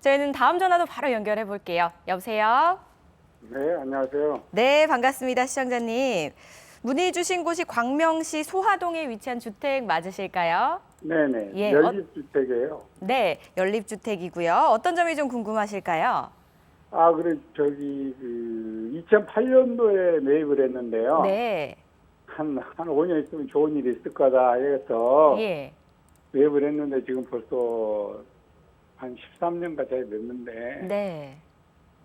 저희는 다음 전화도 바로 연결해 볼게요. 여보세요? 네, 안녕하세요. 네, 반갑습니다. 시청자님. 문의 주신 곳이 광명시 소화동에 위치한 주택 맞으실까요? 네네. 예, 연립주택이에요. 네, 연립주택이고요. 어떤 점이 좀 궁금하실까요? 아, 그래, 저기, 2008년도에 매입을 했는데요. 네, 한 5년 있으면 좋은 일이 있을 거다 해서 예, 매입을 했는데 지금 벌써 한 13년 가까이 됐는데 네.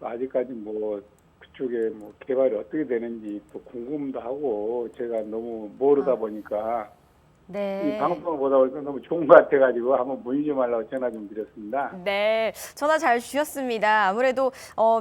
아직까지 뭐 그쪽에 뭐 개발이 어떻게 되는지 또 궁금도 하고 제가 너무 모르다 보니까 이 네. 방송을 보다 보니까 너무 좋은 것 같아가지고 한번 문의 좀 하려고 전화 좀 드렸습니다. 네, 전화 잘 주셨습니다. 아무래도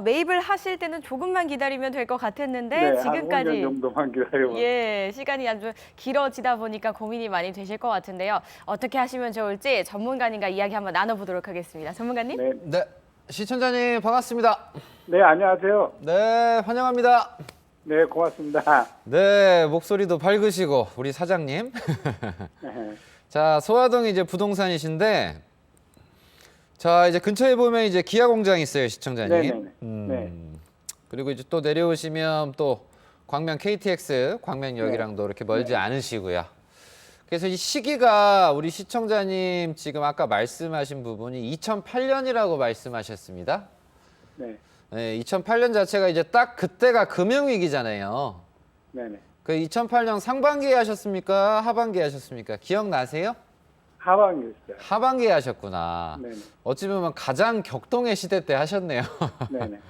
매입을 하실 때는 조금만 기다리면 될 것 같았는데 네, 한 5년 지금까지 정도만 기다려보세요. 예, 시간이 아주 길어지다 보니까 고민이 많이 되실 것 같은데요. 어떻게 하시면 좋을지 전문가님과 이야기 한번 나눠보도록 하겠습니다. 전문가님? 네, 네, 시청자님 반갑습니다. 네, 안녕하세요. 네, 환영합니다. 네, 고맙습니다. 네, 목소리도 밝으시고 우리 사장님. 네, 자, 소화동이 이제 부동산이신데, 자 이제 근처에 보면 이제 기아 공장이 있어요, 시청자님. 네네네. 네. 그리고 이제 또 내려오시면 또 광명 KTX 광명역이랑도 이렇게 멀지 네. 않으시고요. 그래서 이 시기가 우리 시청자님 지금 아까 말씀하신 부분이 2008년이라고 말씀하셨습니다. 네, 네, 2008년 자체가 이제 딱 그때가 금융위기잖아요. 네네. 그 2008년 상반기에 하셨습니까? 하반기에 하셨습니까? 기억나세요? 하방이었어요. 하반기에 하셨구나. 네네. 어찌 보면 가장 격동의 시대 때 하셨네요. 네네.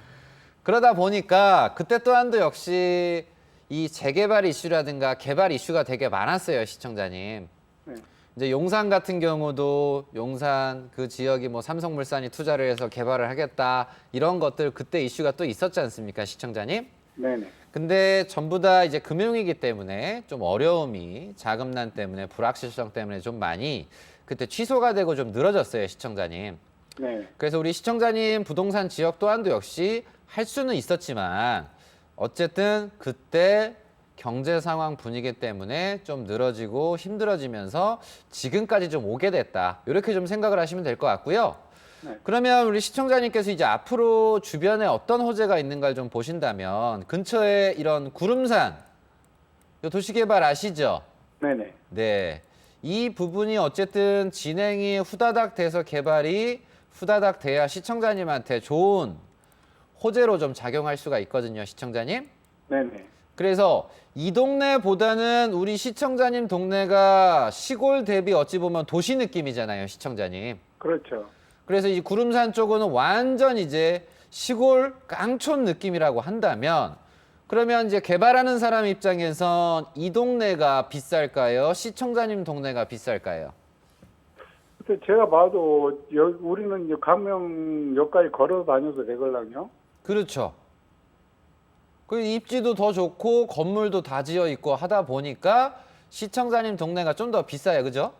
그러다 보니까 그때 또한도 역시 이 재개발 이슈라든가 개발 이슈가 되게 많았어요, 시청자님. 네. 이제 용산 같은 경우도 용산 그 지역이 뭐 삼성물산이 투자를 해서 개발을 하겠다 이런 것들 그때 이슈가 또 있었지 않습니까, 시청자님? 네네. 근데 전부 다 이제 금융위기 때문에 좀 어려움이 자금난 때문에 불확실성 때문에 좀 많이 그때 취소가 되고 좀 늘어졌어요, 시청자님. 네. 그래서 우리 시청자님 부동산 지역 또한도 역시 할 수는 있었지만 어쨌든 그때 경제 상황 분위기 때문에 좀 늘어지고 힘들어지면서 지금까지 좀 오게 됐다. 이렇게 좀 생각을 하시면 될 것 같고요. 네. 그러면 우리 시청자님께서 이제 앞으로 주변에 어떤 호재가 있는가를 좀 보신다면 근처에 이런 구름산 요 도시개발 아시죠? 네네. 네. 이 부분이 어쨌든 진행이 후다닥 돼서 개발이 후다닥 돼야 시청자님한테 좋은 호재로 좀 작용할 수가 있거든요, 시청자님. 네네. 그래서 이 동네보다는 우리 시청자님 동네가 시골 대비 어찌 보면 도시 느낌이잖아요, 시청자님. 그렇죠. 그래서 이 구름산 쪽은 완전 이제 시골 깡촌 느낌이라고 한다면 그러면 이제 개발하는 사람 입장에선 이 동네가 비쌀까요? 시청자님 동네가 비쌀까요? 근데 제가 봐도 우리는 이제 광명역까지 걸어 다녀도 되걸랑요. 그렇죠. 그 입지도 더 좋고 건물도 다 지어 있고 하다 보니까 시청자님 동네가 좀 더 비싸요, 그죠?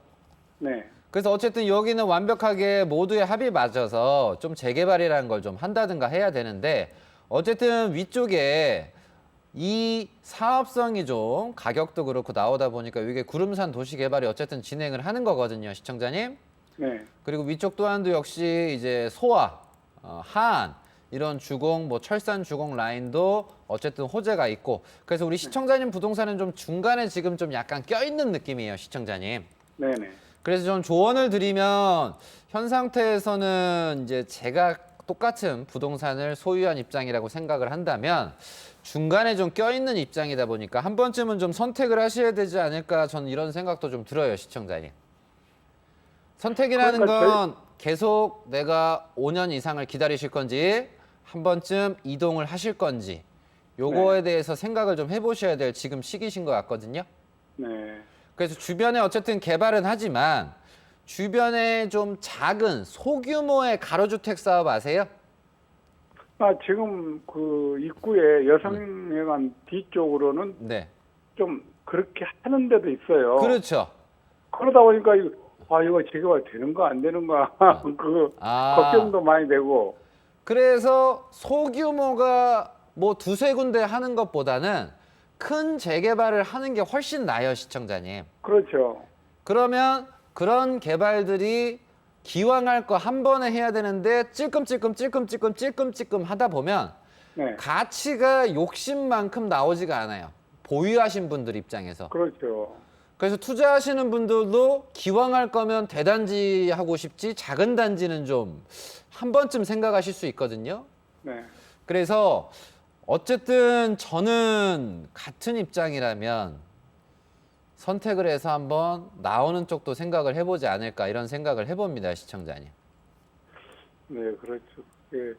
네. 그래서 어쨌든 여기는 완벽하게 모두의 합이 맞아서 좀 재개발이라는 걸 좀 한다든가 해야 되는데 어쨌든 위쪽에 이 사업성이 좀 가격도 그렇고 나오다 보니까 이게 구름산 도시개발이 어쨌든 진행을 하는 거거든요, 시청자님. 네. 그리고 위쪽 또한도 역시 이제 소화, 하안 이런 주공, 뭐 철산 주공 라인도 어쨌든 호재가 있고 그래서 우리 시청자님 부동산은 좀 중간에 지금 좀 약간 껴있는 느낌이에요, 시청자님. 네네. 그래서 좀 조언을 드리면 현 상태에서는 이제 제가 똑같은 부동산을 소유한 입장이라고 생각을 한다면 중간에 좀 껴있는 입장이다 보니까 한 번쯤은 좀 선택을 하셔야 되지 않을까 저는 이런 생각도 좀 들어요, 시청자님. 선택이라는 그러니까 건 계속 내가 5년 이상을 기다리실 건지 한 번쯤 이동을 하실 건지 요거에 대해서 생각을 좀 해보셔야 될 지금 시기신 것 같거든요. 네. 그래서 주변에 어쨌든 개발은 하지만 주변에 좀 작은 소규모의 가로주택 사업 아세요? 아, 지금 그 입구에 여성회관 뒤쪽으로는 네. 좀 그렇게 하는 데도 있어요. 그렇죠. 그러다 보니까 이거 재개발 되는 거 안 되는 거 그 걱정도 많이 되고. 그래서 소규모가 뭐 두세 군데 하는 것보다는 큰 재개발을 하는 게 훨씬 나아요, 시청자님. 그렇죠. 그러면 그런 개발들이 기왕할 거 한 번에 해야 되는데 찔끔찔끔 하다 보면 네. 가치가 욕심만큼 나오지가 않아요. 보유하신 분들 입장에서. 그렇죠. 그래서 투자하시는 분들도 기왕할 거면 대단지 하고 싶지 작은 단지는 좀 한 번쯤 생각하실 수 있거든요. 네. 그래서 어쨌든 저는 같은 입장이라면 선택을 해서 한번 나오는 쪽도 생각을 해보지 않을까 이런 생각을 해봅니다, 시청자님. 네, 그렇죠. 예.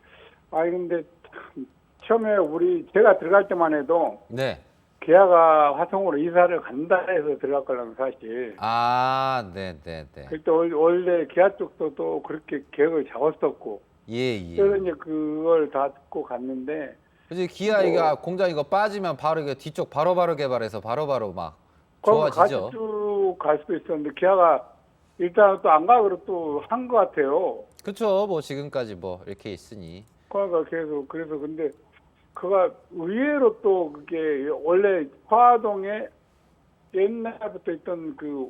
아니 근데 참 처음에 제가 들어갈 때만 해도 네. 기아가 화성으로 이사를 간다 해서 들어갈 거라는 사실. 아, 네. 그때 원래 기아 쪽도 또 그렇게 계획을 잡았었고. 예. 그래서 이제 그걸 다 듣고 갔는데. 그지 기아 이거 공장 이거 빠지면 바로 이거 뒤쪽 바로바로 개발해서 바로바로 막 거기 좋아지죠. 같이 쭉 갈 수도 있었는데 기아가 일단 또 안 가기로 또 한 것 같아요. 그렇죠. 뭐 지금까지 뭐 이렇게 있으니. 그러니까 계속 그래서 근데 그가 의외로 또 그게 원래 화동에 옛날부터 있던 그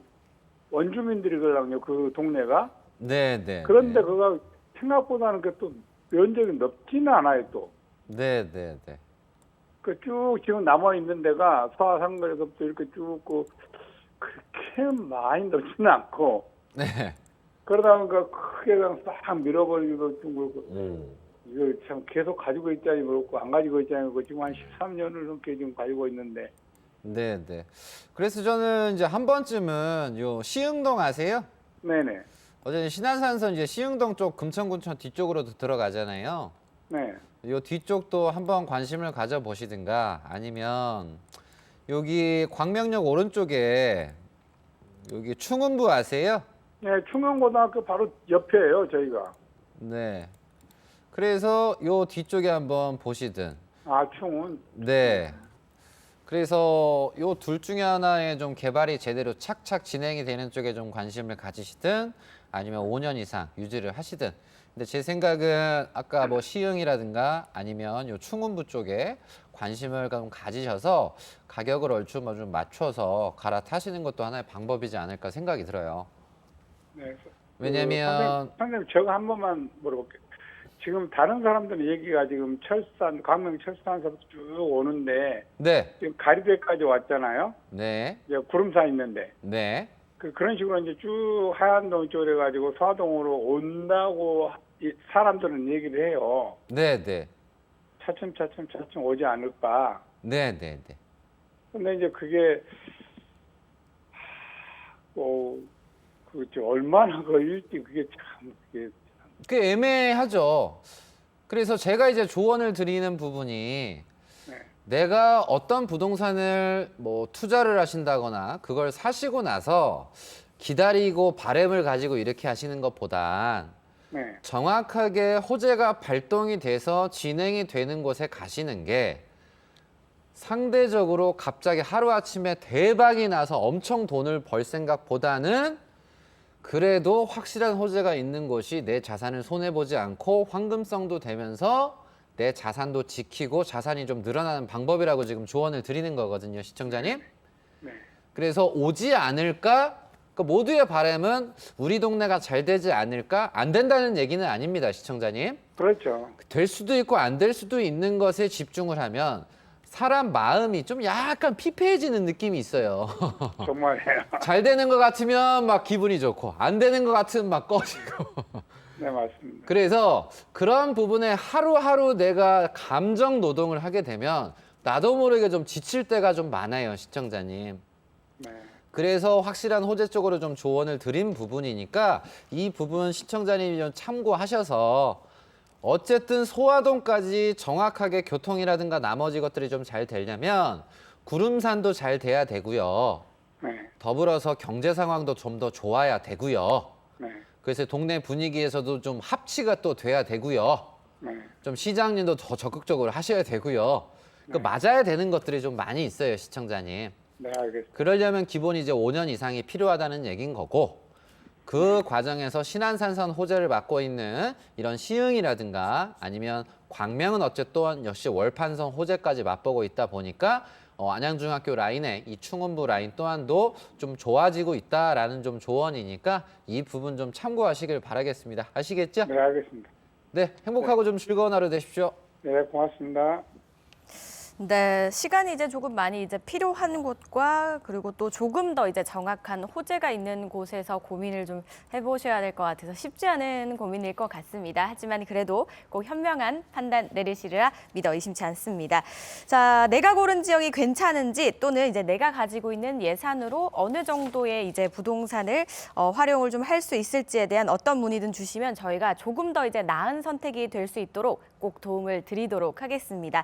원주민들이거든요. 그 동네가. 네. 그런데 그가 생각보다는 그 또 면적이 넓지는 않아요 또. 네. 그 쭉 지금 남아 있는 데가 서하상거리서부터 이렇게 쭉 그렇게 많이 넓지는 않고. 네. 그러다 보니까 크게 그냥 싹 밀어버리기도 좀 그렇고. 이걸 참 계속 가지고 있자니 그렇고 안 가지고 있자니 그렇고 지금 한 13년을 넘게 지금 가지고 있는데. 네. 그래서 저는 이제 한 번쯤은 요 시흥동 아세요? 네네. 어제 신안산선 이제 시흥동 쪽 금천군청 뒤쪽으로도 들어가잖아요. 네. 요 뒤쪽도 한번 관심을 가져보시든가 아니면 여기 광명역 오른쪽에 여기 충운부 아세요? 네, 충영고등학교 바로 옆에요 저희가. 네. 그래서 요 뒤쪽에 한번 보시든. 아, 충은. 네. 그래서 요 둘 중에 하나에 좀 개발이 제대로 착착 진행이 되는 쪽에 좀 관심을 가지시든 아니면 5년 이상 유지를 하시든. 근데 제 생각은 아까 뭐 시흥이라든가 아니면 요 충운부 쪽에 관심을 좀 가지셔서 가격을 얼추 뭐 좀 맞춰서 갈아타시는 것도 하나의 방법이지 않을까 생각이 들어요. 네. 왜냐면 선생님 제가 한 번만 물어볼게요. 지금 다른 사람들은 얘기가 지금 광명 철산서부터 쭉 오는데 네. 지금 가리대까지 왔잖아요. 네. 이제 구름사 있는데 네. 그런 식으로 이제 쭉 하얀동 쪽으로 해가지고 서동으로 온다고 사람들은 얘기를 해요. 네. 차츰 오지 않을까. 네. 근데 이제 그게 얼마나 걸릴지 그게 참 그게 꽤 애매하죠. 그래서 제가 이제 조언을 드리는 부분이 네. 내가 어떤 부동산을 뭐 투자를 하신다거나 그걸 사시고 나서 기다리고 바램을 가지고 이렇게 하시는 것보단 네. 정확하게 호재가 발동이 돼서 진행이 되는 곳에 가시는 게 상대적으로 갑자기 하루아침에 대박이 나서 엄청 돈을 벌 생각보다는 그래도 확실한 호재가 있는 곳이 내 자산을 손해보지 않고 황금성도 되면서 내 자산도 지키고 자산이 좀 늘어나는 방법이라고 지금 조언을 드리는 거거든요, 시청자님. 네. 그래서 오지 않을까? 그 모두의 바람은 우리 동네가 잘 되지 않을까? 안 된다는 얘기는 아닙니다, 시청자님. 그렇죠. 될 수도 있고 안 될 수도 있는 것에 집중을 하면 사람 마음이 좀 약간 피폐해지는 느낌이 있어요. 정말이에요. 잘 되는 것 같으면 막 기분이 좋고 안 되는 것 같으면 막 꺼지고. 네, 맞습니다. 그래서 그런 부분에 하루하루 내가 감정 노동을 하게 되면 나도 모르게 좀 지칠 때가 좀 많아요, 시청자님. 네. 그래서 확실한 호재 쪽으로 좀 조언을 드린 부분이니까 이 부분 시청자님이 좀 참고하셔서 어쨌든 소화동까지 정확하게 교통이라든가 나머지 것들이 좀 잘 되려면 구름산도 잘 돼야 되고요. 네. 더불어서 경제 상황도 좀 더 좋아야 되고요. 네. 그래서 동네 분위기에서도 좀 합치가 또 돼야 되고요. 네. 좀 시장님도 더 적극적으로 하셔야 되고요. 그 맞아야 되는 것들이 좀 많이 있어요, 시청자님. 네, 알겠습니다. 그러려면 기본 이제 5년 이상이 필요하다는 얘기인 거고 그 과정에서 신안산선 호재를 맡고 있는 이런 시흥이라든가 아니면 광명은 어쨌든 역시 월판선 호재까지 맛보고 있다 보니까 안양중학교 라인의 이 충원부 라인 또한도 좀 좋아지고 있다라는 좀 조언이니까 이 부분 좀 참고하시길 바라겠습니다. 아시겠죠? 네, 알겠습니다. 네, 행복하고 좀 즐거운 하루 되십시오. 네, 고맙습니다. 네, 시간이 이제 조금 많이 이제 필요한 곳과 그리고 또 조금 더 이제 정확한 호재가 있는 곳에서 고민을 좀 해보셔야 될 것 같아서 쉽지 않은 고민일 것 같습니다. 하지만 그래도 꼭 현명한 판단 내리시리라 믿어 의심치 않습니다. 자, 내가 고른 지역이 괜찮은지 또는 이제 내가 가지고 있는 예산으로 어느 정도의 이제 부동산을 활용을 좀 할 수 있을지에 대한 어떤 문의든 주시면 저희가 조금 더 이제 나은 선택이 될 수 있도록 꼭 도움을 드리도록 하겠습니다.